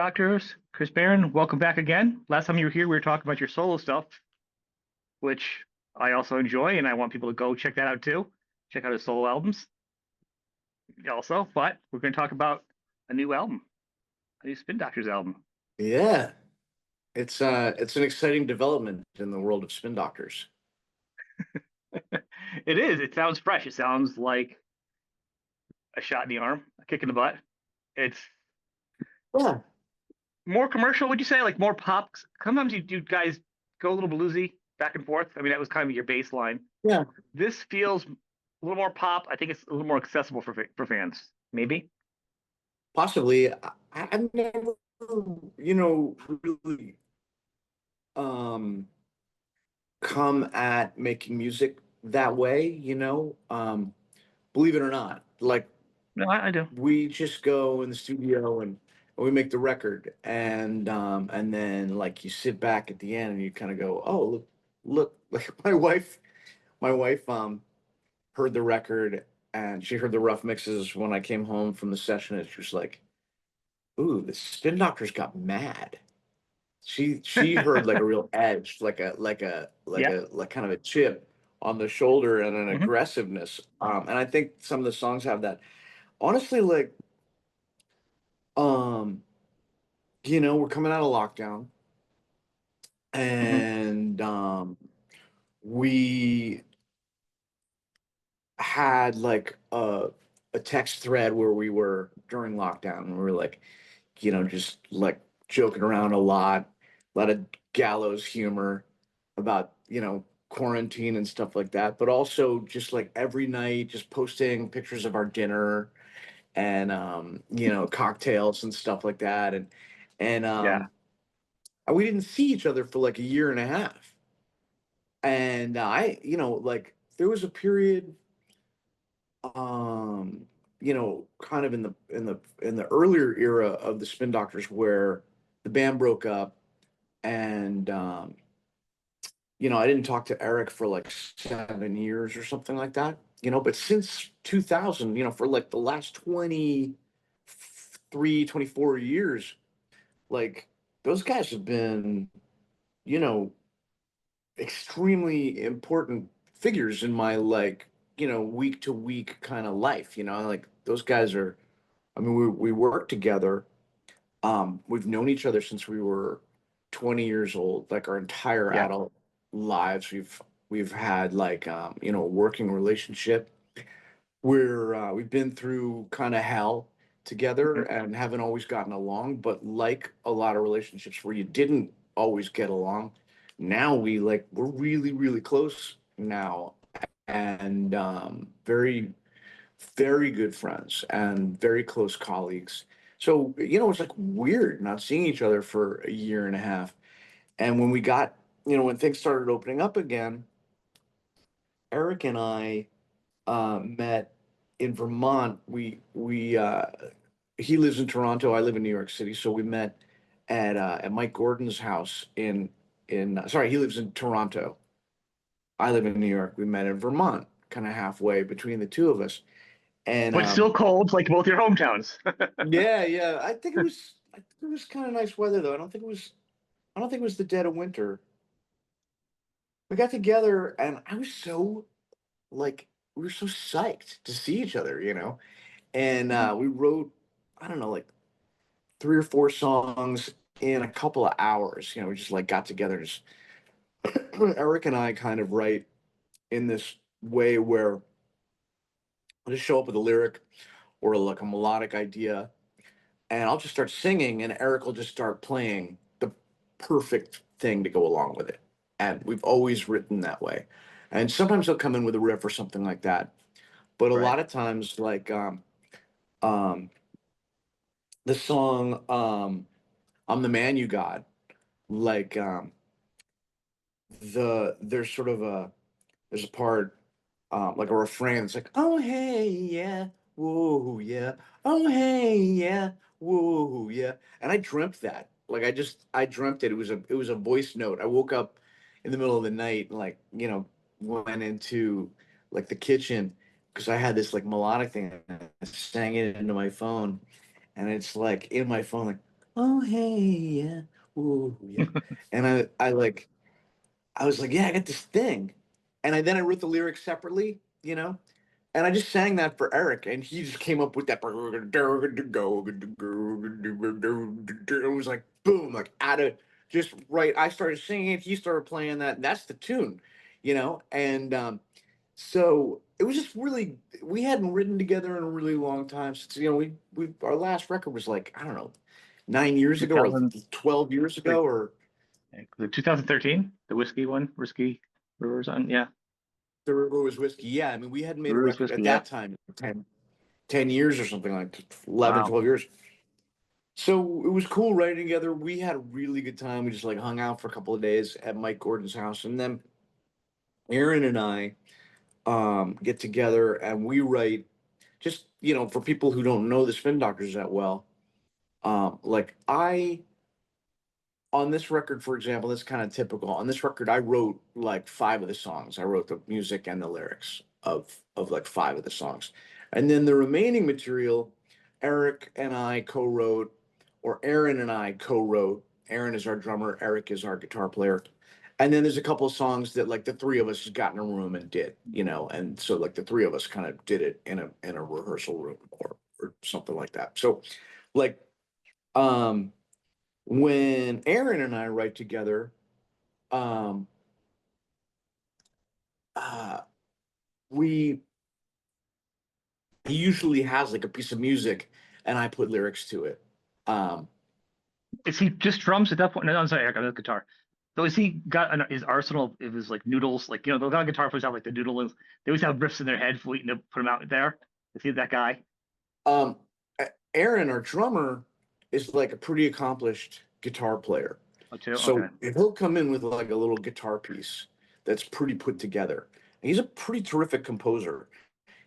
Doctors Chris Barron. Welcome back again. Last time you were here, we were talking about your solo stuff, which I also enjoy, and I want people to go check that out too. Check out his solo albums also. But we're going to talk about a new album, a new Spin Doctors album. Yeah, it's an exciting development in the world of spin doctors. It is. It sounds fresh. It sounds like a shot in the arm, a kick in the butt. It's Yeah, more commercial, would you say? Like more pop? Sometimes you do guys go a little bluesy back and forth. I mean, that was kind of your baseline. yeah, This feels a little more pop. I think it's a little more accessible for fans. Maybe. possibly. I've never, really um come at making music that way, believe it or not. Like No, I do. we just go in the studio and we make the record and then like you sit back at the end and you kind of go, "Oh, look, like my wife heard the record and she heard the rough mixes when I came home from the session and she was like, "Ooh, the Spin Doctors got mad." She heard like a real edge, Yeah. like kind of a chip on the shoulder and an Hmm. aggressiveness. And I think some of the songs have that. Honestly, um, we're coming out of lockdown Hmm. and we had like a text thread where we were during lockdown and we were like, just like joking around a lot of gallows humor about, quarantine and stuff like that, but also just like every night just posting pictures of our dinner and cocktails and stuff like that. And Yeah. we didn't see each other for like a year and a half. And like there was a period kind of in the earlier era of the Spin Doctors where the band broke up and I didn't talk to Eric for like 7 years or something like that. But since 2000, for like the last 23, 24 years, like those guys have been, you know, extremely important figures in my like, week to week kind of life, like those guys are, I mean, we work together. We've known each other since we were 20 years old, like our entire Yeah. adult lives. We've had like a working relationship. We've been through kind of hell together Hmm. and haven't always gotten along, but like a lot of relationships where you didn't always get along, now we're really, really close now and very, very good friends and very close colleagues. So, it's like weird not seeing each other for a year and a half. And when things started opening up again, Eric and I met in Vermont. He lives in Toronto. I live in New York City. So we met at Mike Gordon's house sorry, he lives in Toronto. I live in New York. We met in Vermont, kind of halfway between the two of us. And But still cold, like both your hometowns. yeah, yeah. I think it was kind of nice weather though. I don't think it was the dead of winter. We got together and I was so like we were so psyched to see each other, And Mhm. we wrote, I don't know, like three or four songs in a couple of hours. We just like got together. Just Eric and I kind of write in this way where I'll just show up with a lyric or like a melodic idea, and I'll just start singing, and Eric will just start playing the perfect thing to go along with it. And we've always written that way. And sometimes he'll come in with a riff or something like that. But a Right. lot of times, like um, the song "I'm the Man You Got," like there's sort of there's a part like a refrain. It's like, "Oh hey yeah, whoa yeah, oh hey yeah, whoa yeah," and I dreamt that. Like I dreamt it. It was a voice note. I woke up in the middle of the night and like went into like the kitchen because I had this like melodic thing. I sang it into my phone, and it's like in my phone like. oh hey yeah, ooh yeah, and I was like, yeah, I got this thing, and then I wrote the lyrics separately, and I just sang that for Eric, and he just came up with that. It was like boom, like out of just right. I started singing it, he started playing that. And that's the tune, and so it was just really we hadn't written together in a really long time since we our last record was like I don't know 9 years ago or 2000, 12 years like, ago or 2013, the whiskey one, Whiskey Brewers on, yeah, the river was whiskey. Yeah, I mean we hadn't made a Brewers record whiskey, at yeah. that time in 10 years or something like 11, Wow. 12 years. So it was cool writing together. We had a really good time. We just like hung out for a couple of days at Mike Gordon's house, and then Aaron and I get together and we write. Just for people who don't know the Spin Doctors that well, like I on this record, for example, that's kind of typical. On this record, I wrote like five of the songs. I wrote the music and the lyrics of like five of the songs, and then the remaining material, Eric and I co-wrote, or Aaron and I co-wrote. Aaron is our drummer. Eric is our guitar player. And then there's a couple of songs that like the three of us just got in a room and did, and so like the three of us kind of did it in a rehearsal room or something like that. So like um when Aaron and I write together, um, uh, we he usually has like a piece of music, and I put lyrics to it. Um, Is he just drums at that point? No, I'm sorry, I got a guitar. So is he got his arsenal of his like noodles, like the kind of guitar players have like the noodles. They always have riffs in their head waiting to put them out there. Is he that guy? um, Aaron, our drummer, is like a pretty accomplished guitar player. Oh, too. Okay. So if he'll come in with like a little guitar piece that's pretty put together. And he's a pretty terrific composer.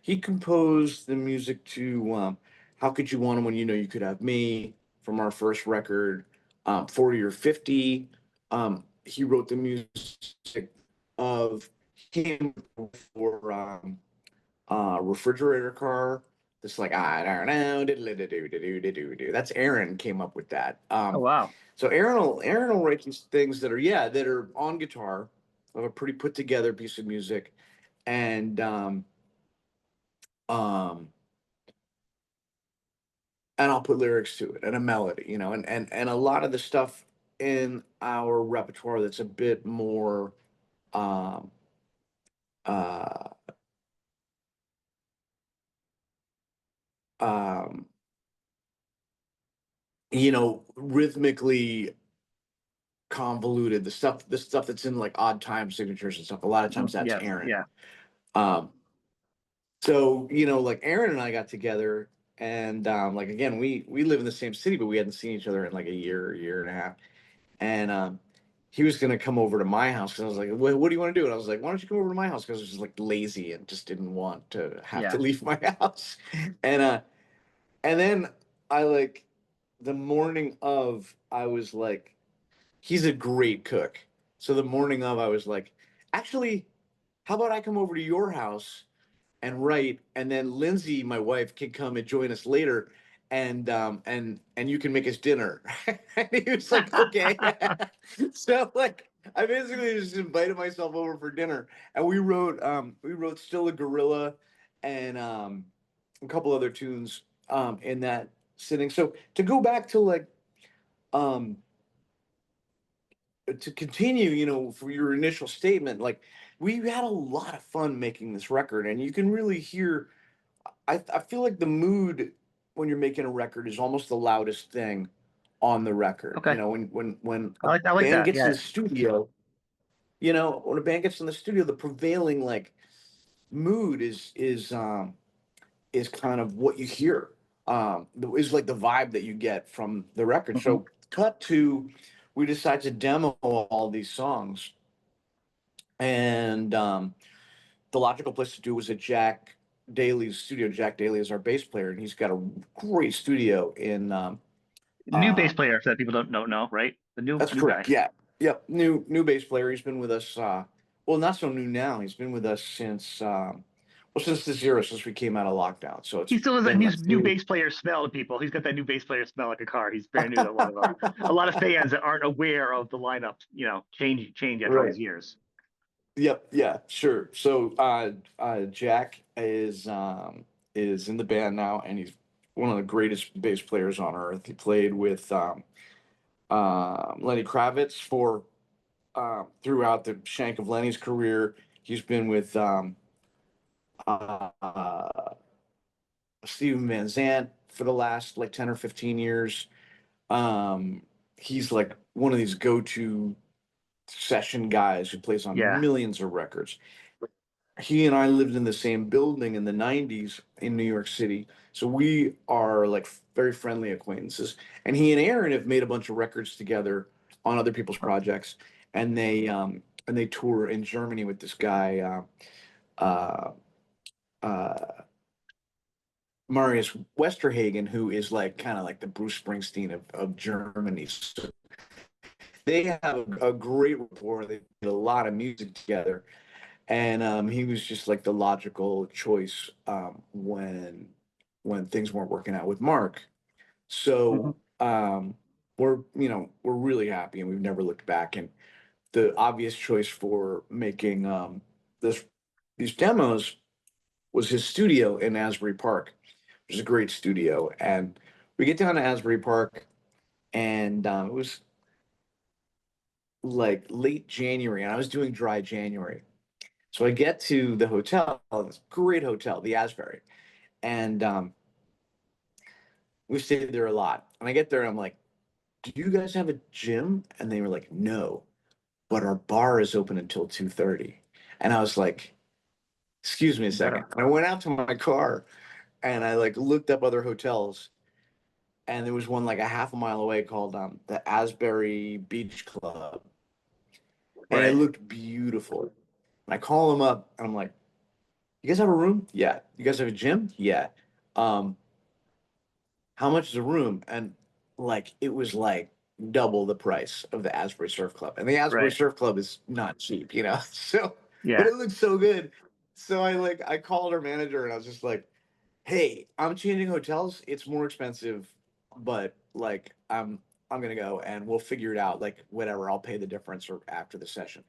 He composed the music to "How Could You Want It When You Know You Could Have Me" from our first record, 40 or 50. He wrote the music of him for Refrigerator Car. This like I don't know, diddle-a-doo-doo-doo-doo-doo. That's Aaron came up with that. Oh wow. So Aaron will write these things that are on guitar of a pretty put together piece of music, and um and I'll put lyrics to it and a melody, and a lot of the stuff in our repertoire that's a bit more um uh um rhythmically convoluted, the stuff that's in like odd time signatures and stuff, a lot of times that's Yeah, Aaron. yeah. um so like Aaron and I got together, and like again we live in the same city, but we hadn't seen each other in like a year and a half, and he was gonna come over to my house because I was like, what do you want to do? And I was like, why don't you come over to my house? Because I was just like lazy and just didn't want to have to Yeah. leave my house. And then I like the morning of, I was like, he's a great cook. So the morning of, I was like, actually, how about I come over to your house and write, and then Lindsay, my wife, can come and join us later, and you can make us dinner. And he was like, okay. So like I basically just invited myself over for dinner, and we wrote Still a Gorilla and a couple other tunes in that sitting. So to go back to like um to continue, for your initial statement, like we had a lot of fun making this record, and you can really hear. I feel like the mood when you're making a record is almost the loudest thing on the record. Okay. When a I like band that. gets in Yeah. the studio, when a band gets in the studio, the prevailing like mood is kind of what you hear. Is like the vibe that you get from the record. Hmm. So cut to, we decided to demo all these songs, and the logical place to do was at Jack Daly's studio. Jack Daly is our bass player, and he's got a great studio in. New bass Um, player that people don't know, right? The new that's new guy. correct. Yeah, yep. New bass player. He's been with us. Well, not so new now. He's been with us since. well, since this year, since we came out of lockdown. So it's He still has that been new like new three. bass player smell to people. He's got that new bass player smell like a car. He's brand new to a lot of fans that aren't aware of the lineup, change after all Right. these years. Yep. Yeah. Sure. So Jack is in the band now, and he's one of the greatest bass players on earth. He played with Lenny Kravitz for throughout the Shank of Lenny's career. He's been with uh, Steven Van Zandt for the last like 10 or 15 years. Um, he's like one of these go-to session guys who plays on Yeah. millions of records. He and I lived in the same building in the 90s in New York City. So we are like very friendly acquaintances. And he and Aaron have made a bunch of records together on other people's projects. And they tour in Germany with this guy, uh, uh, Marius Westerhagen, who is like kind of like the Bruce Springsteen of Germany. So they have a great rapport. They did a lot of music together, and he was just like the logical choice when things weren't working out with Mark. Hmm. So we're really happy, and we've never looked back. And the obvious choice for making this these demos was his studio in Asbury Park, which is a great studio. And we get down to Asbury Park, and it was like late January, and I was doing dry January. So I get to the hotel, this great hotel, the Asbury, and we stayed there a lot. And I get there, and I'm like, "Do you guys have a gym?" And they were like, "No, but our bar is open until 2:30." And I was like, "Excuse me a second." Better. And I went out to my car, and I like looked up other hotels, and there was one like a half a mile away called the Asbury Beach Club, and it Right. looked beautiful. And I call them up, and I'm like, "You guys have a room? Yeah. You guys have a gym? Yeah. Um, how much is a room?" And like it was like double the price of the Asbury Surf Club, and the Asbury Right. Surf Club is not cheap, you know. So, but Yeah. it looked so good. So I called our manager, and I was just like, "Hey, I'm changing hotels. It's more expensive, but like I'm gonna go and we'll figure it out. Like whatever, I'll pay the difference or after the session.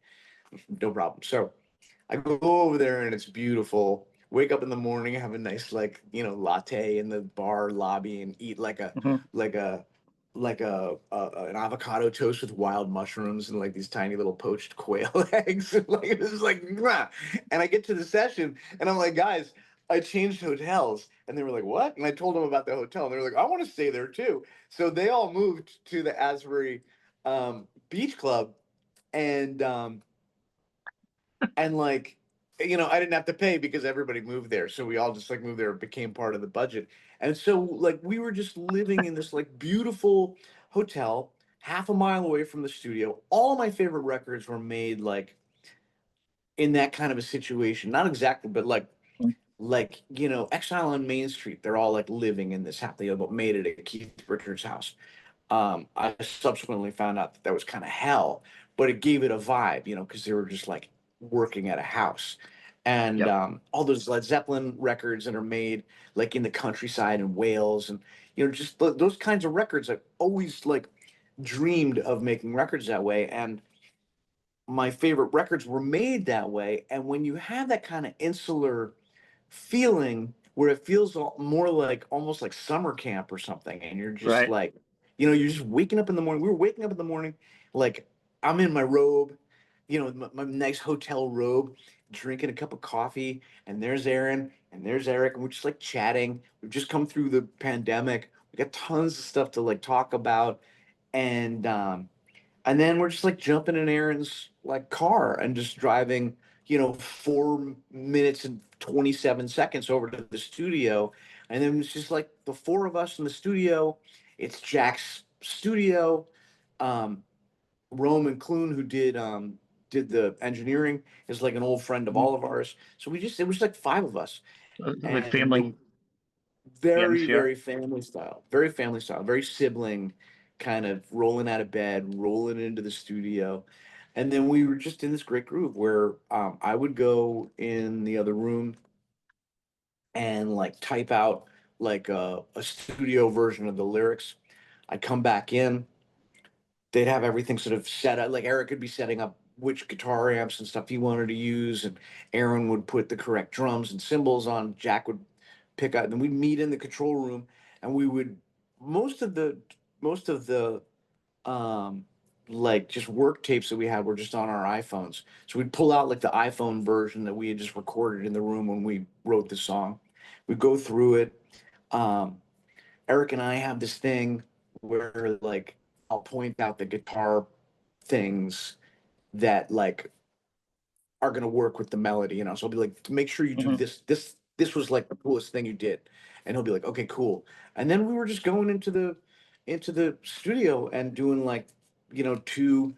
No problem." So I go over there and it's beautiful. Wake up in the morning, have a nice like, latte in the bar lobby and eat Hmm. like a an avocado toast with wild mushrooms and like these tiny little poached quail eggs. And like it was like mwah. And I get to the session and I'm like, "Guys, I changed hotels." And they were like, "What?" And I told them about the hotel and they were like, "I want to stay there too." So they all moved to the Asbury Beach Club, and like I didn't have to pay because everybody moved there, so we all just like moved there. It became part of the budget. And so like we were just living in this like beautiful hotel half a mile away from the studio. All of my favorite records were made like in that kind of a situation, not exactly, but like Exile on Main Street, they're all like living in this house. They made it at Keith Richards' house. I subsequently found out that that was kind of hell, but it gave it a vibe, because they were just like working at a house. And Yep. all those Led Zeppelin records that are made like in the countryside in Wales, and just those kinds of records. I always like dreamed of making records that way, and my favorite records were made that way. And when you have that kind of insular feeling where it feels more like almost like summer camp or something, and you're just Right. like, you're just waking up in the morning. We were waking up in the morning, like I'm in my robe, my nice hotel robe, drinking a cup of coffee, and there's Aaron and there's Eric, and we're just like chatting. We've just come through the pandemic. We got tons of stuff to like talk about, and and then we're just like jumping in Aaron's like car and just driving, 4 minutes and 27 seconds over to the studio. And then it's just like the four of us in the studio. It's Jack's studio. Um, Roman Clune, who did the engineering, is like an old friend of Hmm. all of ours. So it was like five of us. Like family, And the very, atmosphere. very family style, very family style, very sibling kind of rolling out of bed, rolling into the studio. And then we were just in this great groove where I would go in the other room and like type out like a studio version of the lyrics. I'd come back in, they'd have everything sort of set up. Like Eric could be setting up which guitar amps and stuff he wanted to use, and Aaron would put the correct drums and cymbals on. Jack would pick up, and we'd meet in the control room, and we would most of the most of the um like just work tapes that we had were just on our iPhones. So we'd pull out like the iPhone version that we had just recorded in the room when we wrote the song. We'd go through it. Um, Eric and I have this thing where like I'll point out the guitar things that like are gonna work with the melody, you know. So I'll be like, to make sure you do Hmm. this, this was like the coolest thing you did. And he'll be like, okay, cool. And then we were just going into the studio and doing like, two,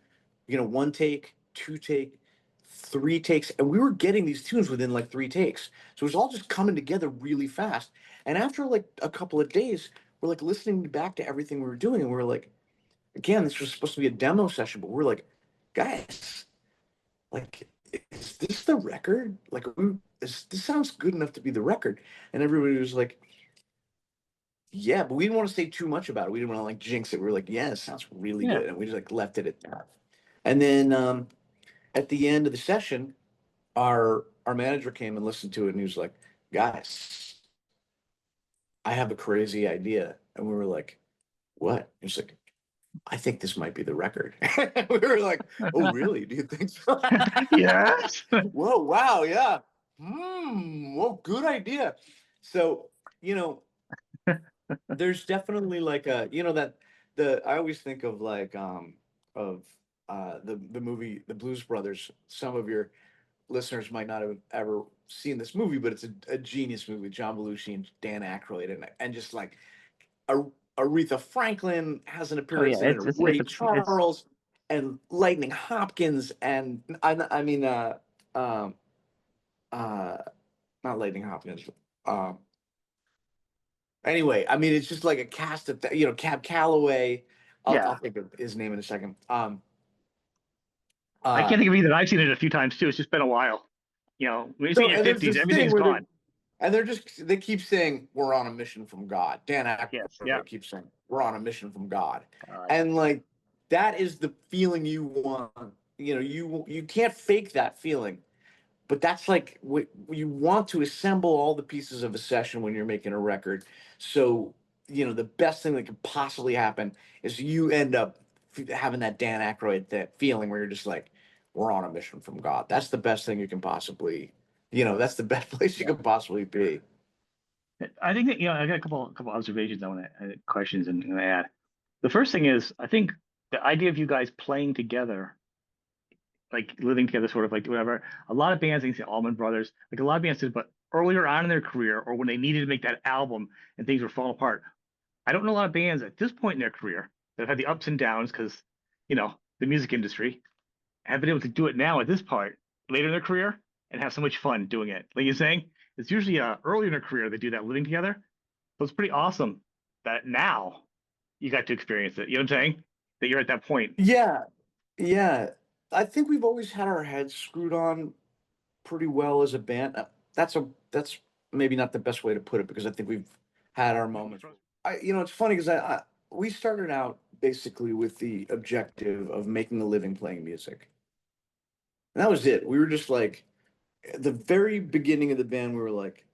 one take, two take, three takes, and we were getting these tunes within like three takes. So it was all just coming together really fast. And after like a couple of days, we're like listening back to everything we were doing, and we are like, again, this was supposed to be a demo session, but we're like, guys, like, is this the record? Like, this sounds good enough to be the record. And everybody was like, yeah, but we didn't want to say too much about it. We didn't want to like jinx it. We were like, yeah, it sounds really Yeah. good. And we just like left it at that. And then at the end of the session, our manager came and listened to it, and he was like, guys, I have a crazy idea. And we were like, what? He's like, I think this might be the record. We were like, oh, really? Do you think so? Yes. Whoa, wow, yeah. Well, good idea. So, you know, there's definitely like a, that I always think of like of the movie The Blues Brothers. Some of your listeners might not have ever seen this movie, but it's a genius movie with John Belushi and Dan Aykroyd, and just like Ar- Aretha Franklin has an Oh yeah, appearance in it, Ray it's Charles and Lightning Hopkins, and I mean um uh not Lightning Hopkins. Um anyway, I mean it's just like a cast of Cab Calloway. I'll yeah. think of his name in a second. I Uh can't think of either. I've seen it a few times too. It's just been a while. When you see in so your and there's fifties, this thing everything's where gone. they keep saying we're on a mission from God. Dan Yes. Yeah. Aykroyd keeps saying we're on a mission from God, God. and like that is the feeling you want. You can't fake that feeling, but that's like what you want to assemble all the pieces of a session when you're making a record. So the best thing that could possibly happen is you end up having that Dan Aykroyd that feeling where you're just like, we're on a mission from God. That's the best thing you can possibly. That's the best place you Yeah. could possibly be. I think that I got a couple observations I want to questions and add. The first thing is I think the idea of you guys playing together, like living together, sort of like whatever. A lot of bands, like the Allman Brothers, like a lot of bands did, but earlier on in their career or when they needed to make that album and things were falling apart. I don't know a lot of bands at this point in their career that have had the ups and downs because, the music industry have been able to do it now at this part later in their career and have so much fun doing it. Like you're saying, it's usually earlier in their career they do that living together. So it's pretty awesome that now you got to experience it. You know what I'm saying? That you're at that point. Yeah, yeah. I think we've always had our heads screwed on pretty well as a band. That's maybe not the best way to put it, because I think we've had our moments. It's funny because we started out basically with the objective of making a living playing music. And that was it. We were just like, at the very beginning of the band, we were like,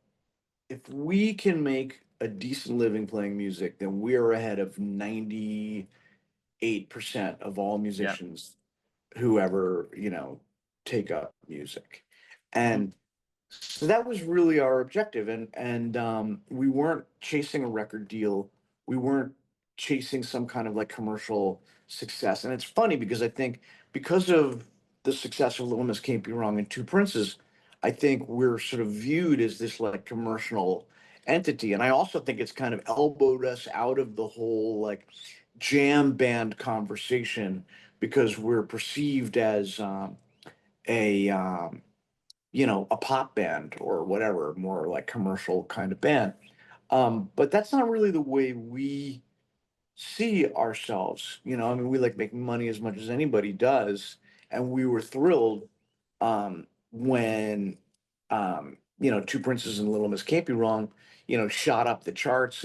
if we can make a decent living playing music, then we are ahead of 98% of all Yeah. musicians who ever, take up music. Hmm. And so that was really our objective. And we weren't chasing a record deal. We weren't chasing some kind of like commercial success. And it's funny because I think because of the success of Little Miss Can't Be Wrong and Two Princes, I think we're sort of viewed as this like commercial entity. And I also think it's kind of elbowed us out of the whole like jam band conversation, because we're perceived as a a pop band or whatever, more like commercial kind of band. But that's not really the way we see ourselves. I mean, we like making money as much as anybody does, and we were thrilled when Two Princes and Little Miss Can't Be Wrong, shot up the charts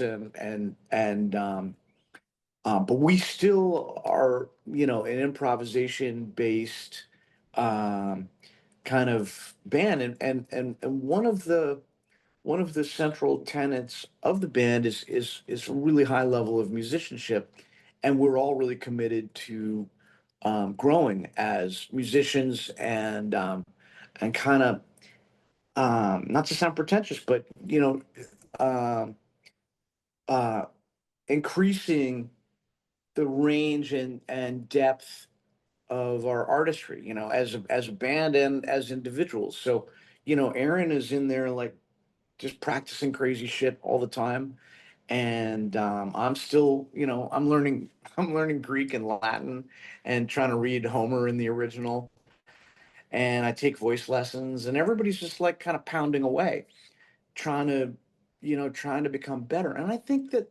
but we still are, an improvisation based um, kind of band, and one of the central tenets of the band is a really high level of musicianship, and we're all really committed to growing as musicians and kind of not to sound pretentious, but um, uh, increasing the range and depth of our artistry, as a band and as individuals. So, Aaron is in there like just practicing crazy shit all the time, and I'm still, I'm learning I'm learning Greek and Latin and trying to read Homer in the original, and I take voice lessons, and everybody's just like kind of pounding away, trying to, trying to become better. And I think that,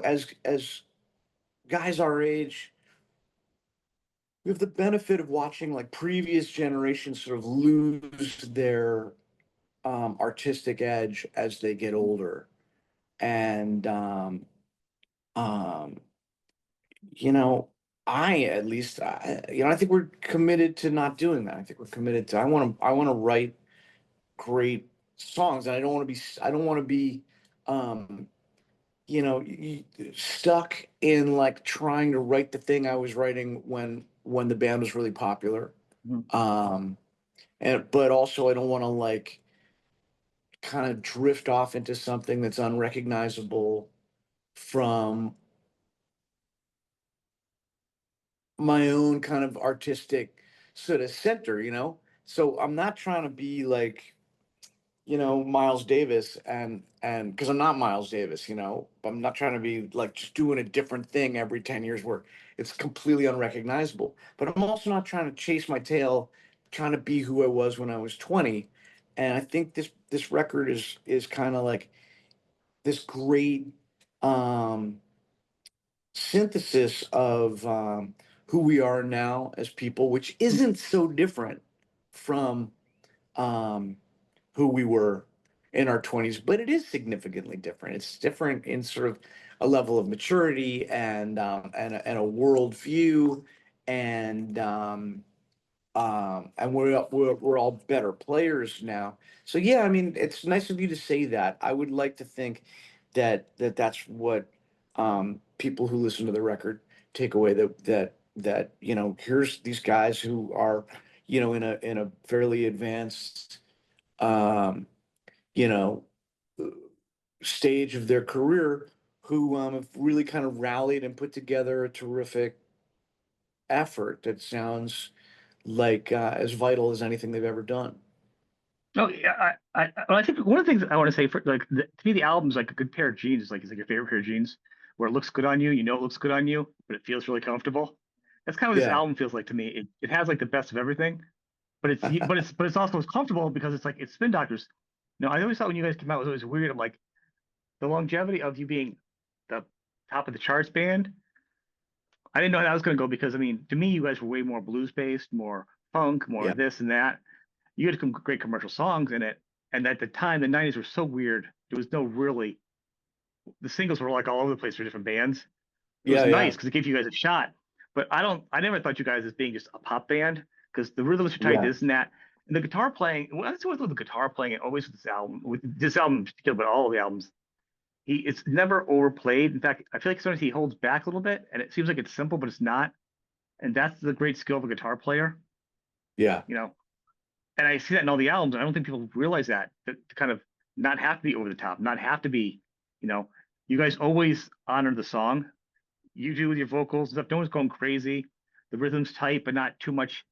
as guys our age, we have the benefit of watching like previous generations sort of lose their artistic edge as they get older. And um, you know, I at least, I think we're committed to not doing that. I think we're committed to. I want to write great songs, and I don't want to be, um, stuck in like trying to write the thing I was writing when the band was really popular. Mhm. Um, and but also I don't want to like kind of drift off into something that's unrecognizable from my own kind of artistic sort of center. So I'm not trying to be like, Miles Davis, and because I'm not Miles Davis. I'm not trying to be like just doing a different thing every 10 years where it's completely unrecognizable. But I'm also not trying to chase my tail, trying to be who I was when I was 20. And I think this record is kind of like this great um synthesis of who we are now as people, which isn't so different from um, who we were in our 20s, but it is significantly different. It's different in sort of a level of maturity and a worldview, and we're all better players now. So yeah, I mean, it's nice of you to say that. I would like to think that's what people who listen to the record take away, that here's these guys who are in a fairly advanced um, you know stage of their career, who have really kind of rallied and put together a terrific effort that sounds like as vital as anything they've ever done. Oh yeah, I think one of the things I want to say for like to me the album's like a good pair of jeans. It's like your favorite pair of jeans where it looks good on you. You know it looks good on you, but it feels really comfortable. That's kind of what this Yeah. album feels like to me. It has like the best of everything, but it's also comfortable because it's like it's Spin Doctors. I always thought when you guys came out it was always weird. I'm like the longevity of you being the top of the charts band. I didn't know how that was going to go because I mean to me you guys were way more blues based, more funk, more Yeah. this and that. You had some great commercial songs in it. And at the time, the 90s were so weird. There was no really, the singles were like all over the place for different bands. It was Yeah. nice Yeah. because it gave you guys a shot. But I never thought you guys as being just a pop band because the rhythms are tight, Yeah. this and that. And the guitar playing, well, that's always with the guitar playing, and always with this album in particular, but all of the albums, it's never overplayed. In fact, I feel like sometimes he holds back a little bit, and it seems like it's simple, but it's not. And that's the great skill of a guitar player, Yeah. you know. And I see that in all the albums. And I don't think people realize that to kind of not have to be over the top, not have to be, you know, you guys always honor the song. You do with your vocals and stuff. No one's going crazy. The rhythm's tight, but not too much.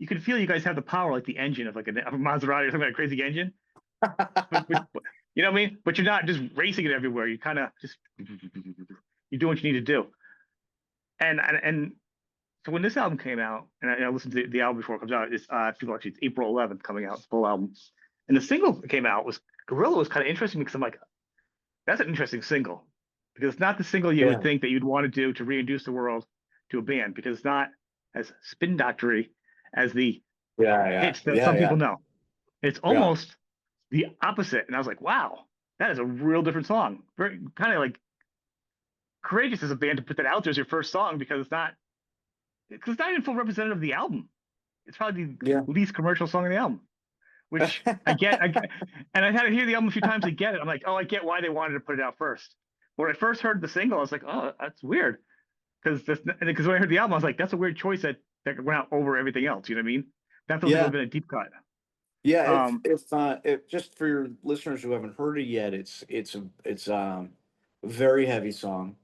You can feel you guys have the power, like the engine of like a Maserati or something like a crazy engine. But you know what I mean? But you're not just racing it everywhere. You kind of just you do what you need to do. And so when this album came out, and I listened to the album before it comes out, it's April 11th coming out, the full album. And the single that came out was Gorilla was kind of interesting because I'm like, that's an interesting single because it's not the single you would Yeah. think that you'd want to do to reintroduce the world to a band because it's not. as spin doctory as the Yeah, yeah, hits that yeah, some yeah, people know. It's yeah. almost the opposite. And I was like, wow, that is a real different song. Very kind of like courageous as a band to put that out there as your first song because it's not even full representative of the album. It's probably the Yeah. least commercial song on the album, which I get, and I've had to hear the album a few times to get it. I'm like, oh, I get why they wanted to put it out first. When I first heard the single, I was like, oh, that's weird because when I heard the album, I was like, that's a weird choice that went out over everything else. You know what I mean? That feels like it would Yeah. have been a deep cut. Yeah, Um, if just for your listeners who haven't heard it yet, it's a very heavy song.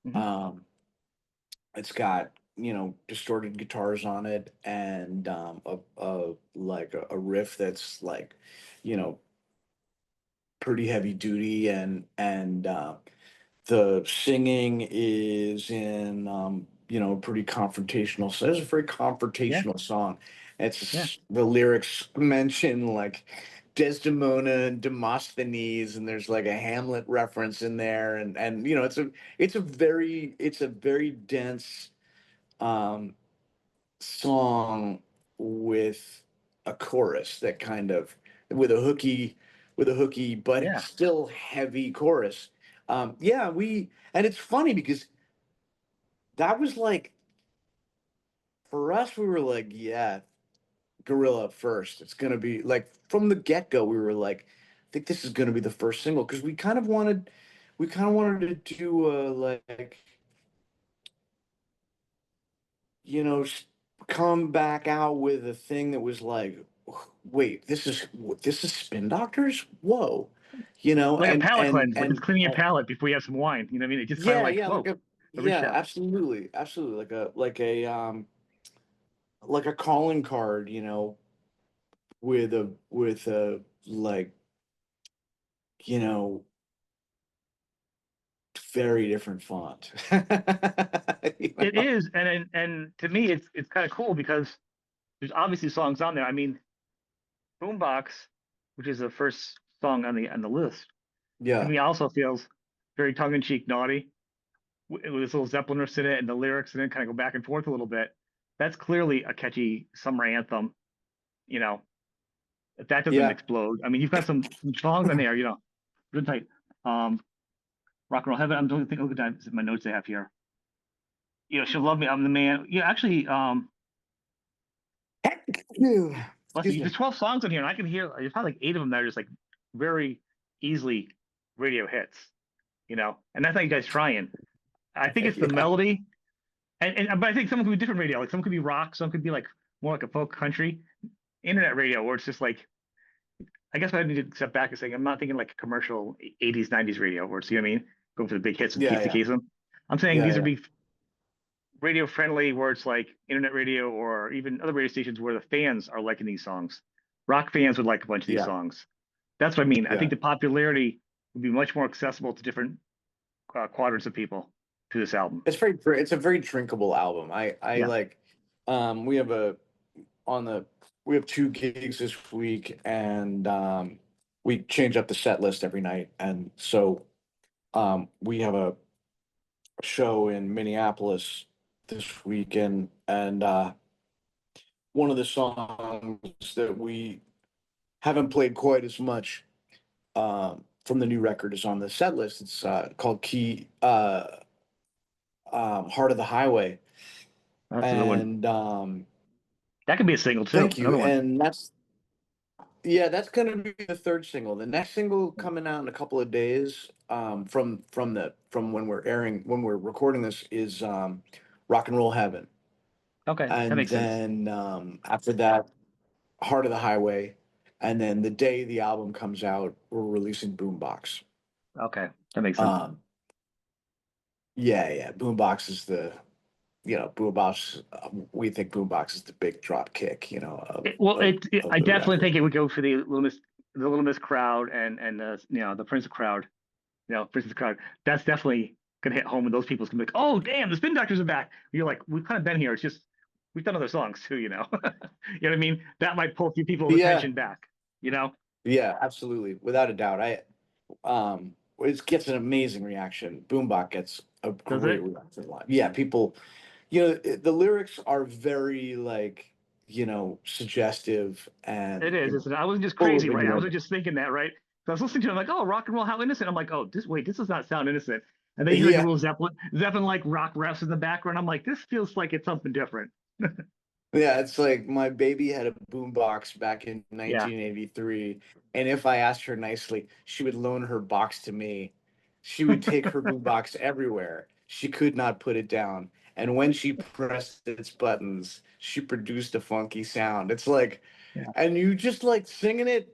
mhm. Um, it's got, distorted guitars on it, and a riff that's like, you know, pretty heavy duty, and the singing is in, pretty confrontational. So it's a very Yeah, confrontational song. yeah, The lyrics mention like Desdemona and Demosthenes, and there's like a Hamlet reference in there, and it's a very dense um, song with a chorus that kind of with a hooky but yeah. still heavy chorus. Yeah, and it's funny because that was like for us, we were like, yeah, Gorilla first. It's gonna be like from the get-go, we were like, I think this is gonna be the first single because we kind of wanted to do like, s- come back out with a thing that was like, wait, this is Spin Doctors? Whoa, Like a palate cleanse, like it's and cleaning your palate before you have some wine. You know what I mean? It just kind of yeah, like, yeah, whoa, a reset. absolutely, like a calling card, with a like, you know very different font. You It know? is, and to me, it's kind of cool because there's obviously songs on there. I mean, Boombox, which is the first song on the list, to Yeah, me also feels very tongue in cheek, naughty, with this little Zeppelin riff in it, and the lyrics, and then kind of go back and forth a little bit. That's clearly a catchy summer anthem. You know, if that doesn't yeah, explode, I mean, you've got some songs on there. Good tight. Um, Rock and Roll Heaven. I'm doing think look at that, my notes I have here. She'll love me. I'm the man. Actually, let's see. excuse There's me. 12 songs on here, and I can hear there's probably like eight of them that are just like very easily radio hits. And that's how you guys trying. I think it's the Yeah, melody, and but I think some could be different radio. Like some could be rock, some could be like more like a folk country, internet radio, where it's just like I guess I need to step back and say I'm not thinking like a commercial 80s 90s radio where it's, you know what I mean, going for the big hits and yeah, keep the yeah, case them. I'm saying yeah, these would yeah, be radio friendly where it's like internet radio or even other radio stations where the fans are liking these songs. Rock fans would like a bunch of these yeah, songs. That's what I mean. I yeah. think the popularity would be much more accessible to different quadrants of people to this album. It's a very drinkable album. I Yeah. like. We have on the we have two gigs this week, and we change up the set list every night, and so we have a show in Minneapolis this weekend, and one of the songs that we haven't played quite as much from the new record is on the set list. It's called Heart of the Highway, That's a good one. and That could be a single too. thank you. Another one. And that's gonna be the third single. The next single coming out in a couple of days, from when we're recording this, is Rock and Roll Heaven. Okay, that And makes sense. then after that, Heart of the Highway. And then the day the album comes out, we're releasing Boombox. Okay, that makes sense. Um, yeah, yeah. Boombox, we think Boombox is the big drop kick, Well, of I the definitely record. think it would go for the Little Miss crowd and the Prince crowd. Princess crowd. That's definitely gonna hit home, and those people's gonna be like, oh damn, the Spin Doctors are back. You're like, we've kind of been here. It's just we've done other songs too. You know, you know what I mean? That might pull a few people's Yeah, attention back. You know, yeah, absolutely. Without a doubt. It gets an amazing reaction. Boombox gets a does great it? reaction live. Yeah, people, The lyrics are very like, suggestive It and, is. It's, I wasn't just full crazy, of right? I innuendo. wasn't just thinking that, right? So I was listening to it, I'm like, oh, rock and roll, how innocent. I'm like, oh, this does not sound innocent. And then you hear like a Yeah. little Zeppelin like rock refs in the background. I'm like, this feels like it's something different. Yeah, it's like my baby had a boombox back in Yeah. 1983, and if I asked her nicely, she would loan her box to me. She would take her boombox everywhere. She could not put it down. And when she pressed its buttons, she produced a funky sound. It's like, Yeah. and you just like singing it,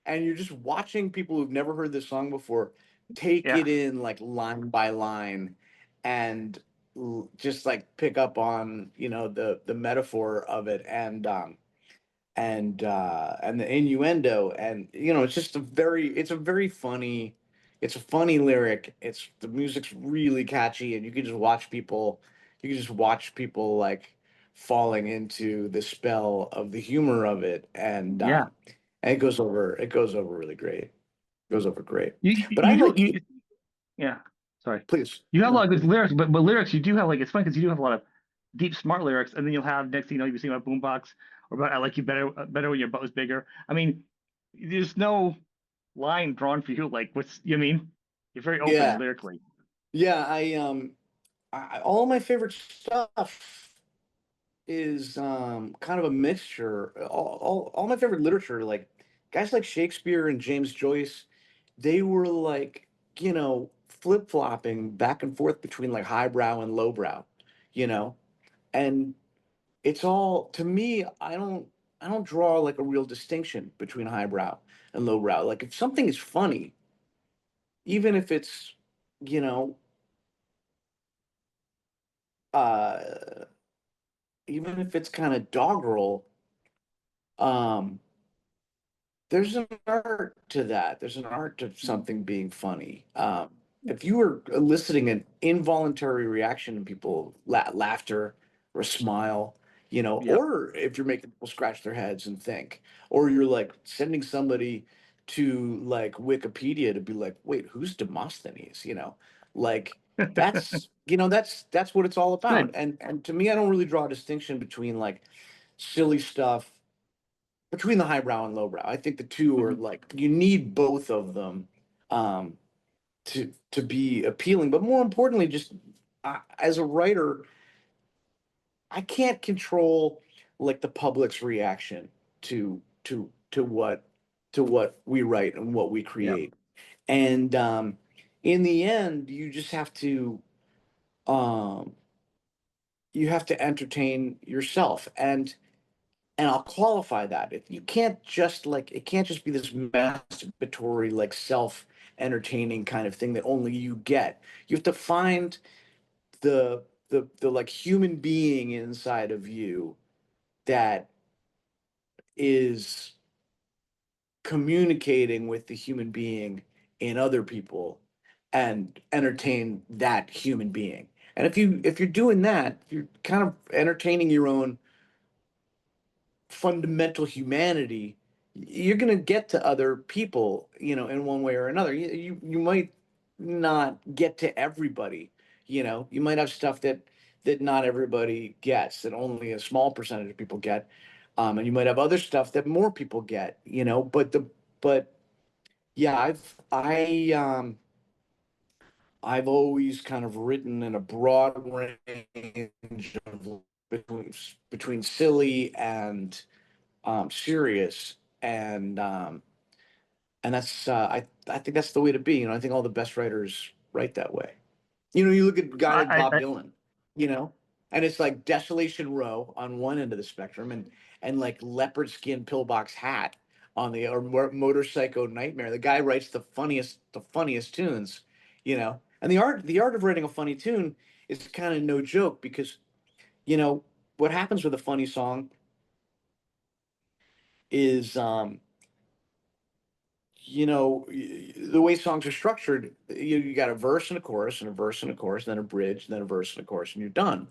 and you're just watching people who've never heard this song before take Yeah. it in like line by line, and just like pick up on the metaphor of it, and the innuendo, and it's a very funny, it's a funny lyric. It's the music's really catchy, and you can just watch people like falling into the spell of the humor of it, Yeah. and it goes over really great. It goes over great. But I You do like, yeah. Sorry. please, You have a no, lot of good please. lyrics, but lyrics you do have like it's funny because you do have a lot of deep, smart lyrics, and then you'll have next thing you know you're singing about boombox or about I like you better when your butt was bigger. I mean, there's no line drawn for you. Like what's you mean? You're very open Yeah, lyrically. yeah. All my favorite stuff is kind of a mixture. All my favorite literature, like guys like Shakespeare and James Joyce, they were like, flip-flopping back and forth between like highbrow and lowbrow, you know? And it's all, to me, I don't draw like a real distinction between highbrow and lowbrow. Like if something is funny, even if it's, you know, uh even if it's kind of doggerel, um there's an art to that. There's an art to something being funny. If you were eliciting an involuntary reaction in people, laughter or a smile, Yep. or if you're making people scratch their heads and think, or you're like sending somebody to like Wikipedia to be like, wait, who's Demosthenes? Like that's what it's all about. Good. And to me, I don't really draw a distinction between like silly stuff between the highbrow and lowbrow. I think the two are Mhm. like you need both of them um, to be appealing. But more importantly, just as a writer, I can't control like the public's reaction to what we write and what we Yep. create. And in the end, um, you have to entertain yourself. And I'll qualify that. If you can't just like it can't just be this masturbatory, like self-entertaining kind of thing that only you get. You have to find the like human being inside of you that is communicating with the human being in other people and entertain that human being. And if you're doing that, you're kind of entertaining your own fundamental humanity. You're going to get to other people, in one way or another. You might not get to everybody. You might have stuff that not everybody gets, that only a small percentage of people get. And you might have other stuff that more people get, but yeah, I've always kind of written in a broad range of between silly and serious, and that's I think that's the way to be. I think all the best writers write that way. You look at a guy like Bob I Dylan, you know, and it's like Desolation Row on one end of the spectrum, and like leopard skin pillbox hat on the or motorcycle nightmare. The guy writes the funniest tunes, and the art of writing a funny tune is kind of no joke because you know what happens with a funny song is the way songs are structured, you got a verse and a chorus and a verse and a chorus, then a bridge, then a verse and a chorus, and you're done.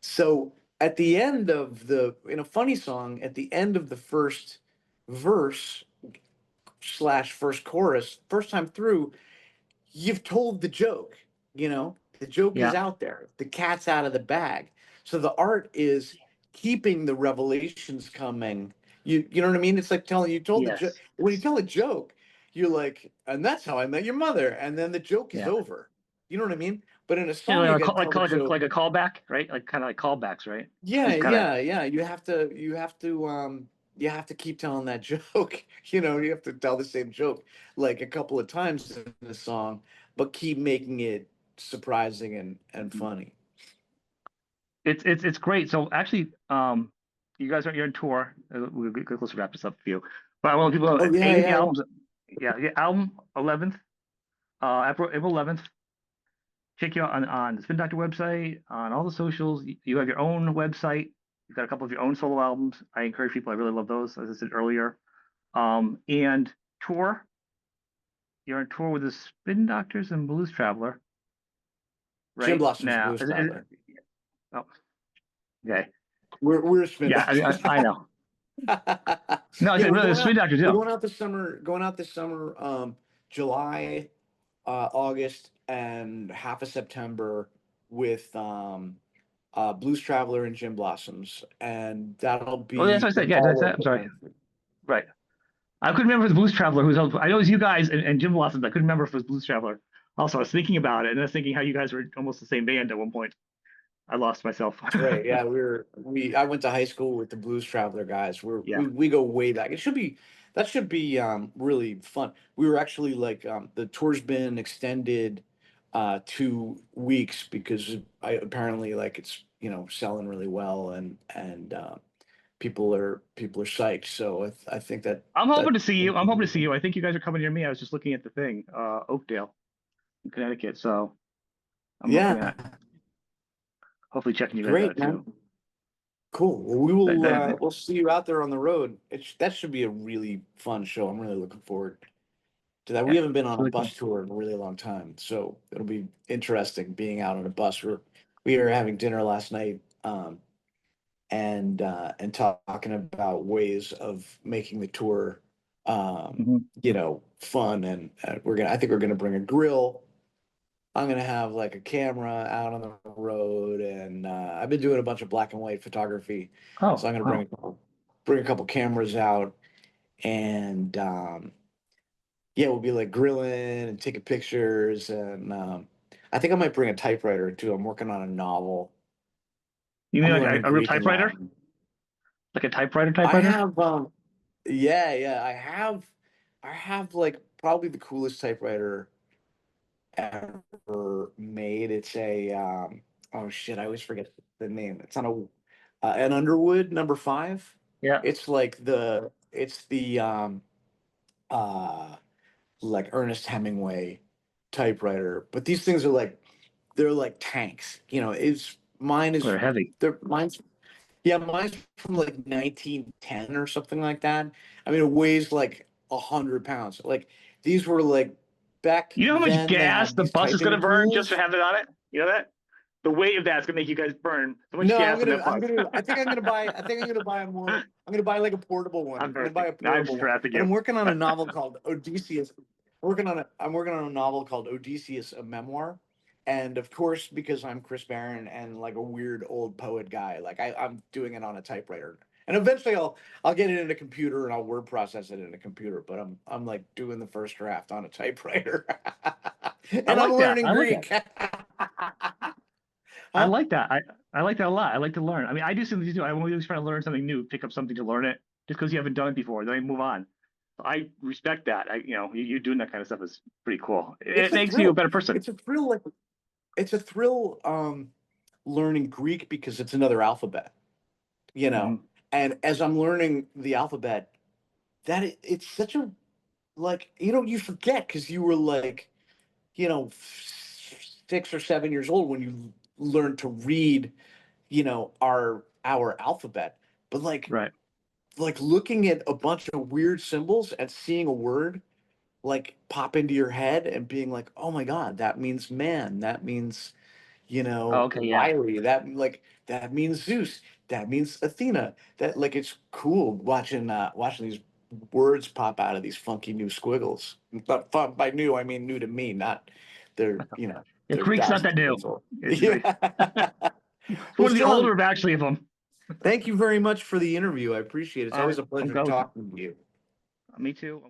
So at the end of in a funny song, at the end of the first verse slash first chorus, first time through, you've told the joke. The joke is yeah. out there. The cat's out of the bag. So the art is keeping the revelations coming. You know what I mean? It's like telling you told the joke. Yes. When you tell a joke, you're like, and that's how I met your mother, and then the joke is Yeah. over. You know what I mean? But in a You know, song, you got to tell the joke. like a callback, right? Like kind of like callbacks, right? Yeah, Just kind of. yeah. You have to keep telling that joke. You know, you have to tell the same joke like a couple of times in the song, but keep making it surprising and funny. It's great. So actually, you guys are you're on tour. We'll get close to wrap this up for you. But I want people Oh to yeah, any yeah, yeah. albums. Yeah, yeah, album 11th, April 11th. Check you out on the Spin Doctor website, on all the socials. You have your own website. You've got a couple of your own solo albums. I encourage people. I really love those, as I said earlier. And tour. You're on tour with the Spin Doctors and Blues Traveler Gin right Blossoms now. Blues Traveler. Oh, okay. We're Spin Yeah, Doctors. I know. No, I Yeah, said really, the Spin Doctors. we're Yeah. going out this summer. Going out this summer. July, August, and half of September with Blues Traveler and Gin Blossoms, and that'll Oh, yeah, that's what be I said. Yeah, that's all that. of I'm sorry. the. Right. I couldn't remember if it was Blues Traveler who's I know it was you guys and Jim Blossoms. I couldn't remember if it was Blues Traveler. Also, I was thinking about it and I was thinking how you guys were almost the same band at one point. I lost myself. That's right. Yeah, I went to high school with the Blues Traveler guys. Yeah. We go way back. That should be really fun. We were actually like the tour's been extended 2 weeks because I apparently like it's selling really well and people are psyched. So I think I'm hoping that to see you. I'm hoping to see you. I think you guys are coming near me. I was just looking at the thing, Oakdale in Connecticut. So I'm looking yeah, at hopefully checking you guys great out man. too. Cool. Well, we That, will that, we'll see you out there on the road. That should be a really fun show. I'm really looking forward to that. We yeah, haven't been it's on a really cool. bus tour in a really long time, so it'll be interesting being out on a bus. We were having dinner last night, and talking about ways of making the tour, Hmm. fun. And I think we're gonna bring a grill. I'm gonna have like a camera out on the road, and I've been doing a bunch of black and white photography, so Oh, I'm gonna wow. bring a couple cameras out, and yeah, we'll be like grilling and taking pictures, and I think I might bring a typewriter too. I'm working on a novel. You mean I'm like learning a real Greek and typewriter? Latin. Like a typewriter I typewriter? have yeah, yeah, I have like probably the coolest typewriter ever made. It's a oh shit, I always forget the name. It's on an Underwood number 5. Yeah. It's the uh like Ernest Hemingway typewriter. But these things are like they're like tanks. It's mine is They're heavy. mine's yeah, mine's from like 1910 or something like that. I mean, it weighs like 100 pounds. Like these were like back You know how much then they gas had the these bus is going to typing burn just for tools. having it on it? You know that? The weight of that's going to make you guys burn so much No, gas on that bus. I think I'm gonna buy a more, I'm gonna buy like a portable one. I'm I'm gonna buy bursting. a No, I'm portable just one. harassing But you. I'm working on a novel called Odysseus. I'm working on a novel called Odysseus, a memoir. And of course, because I'm Chris Barron and like a weird old poet guy, like I'm doing it on a typewriter. And eventually I'll get it in a computer and I'll word process it in a computer, but I'm like doing the first draft on a typewriter. I And I'm like that. learning I like that. Greek. I Huh? like that. I like that a lot. I like to learn. I mean, I do something too. I'm always trying to learn something new, pick up something to learn it just because you haven't done it before. Then I move on. So I respect that. You doing that kind of stuff is pretty cool. It's It a makes you a thrill. better person. It's a thrill like it's a thrill learning Greek because it's another alphabet, you know. Hmm. And as I'm learning the alphabet, it's such a like you forget because you were like, 6 or 7 years old when you learned to read, our alphabet. But Right. like looking at a bunch of weird symbols and seeing a word like pop into your head and being like, oh my God, that means man. That means Oh, okay. Yeah. Riley. That means Zeus. That means Athena. That like it's cool watching these words pop out of these funky new squiggles. But fun by new, I mean new to me, not they're Yeah. they're Greek's not thousands that of new. years old. It's great. Yeah. One of the John, older, actually, of them. thank you very much for the interview. I appreciate it. It's always a I'm pleasure going. talking to you. Me too.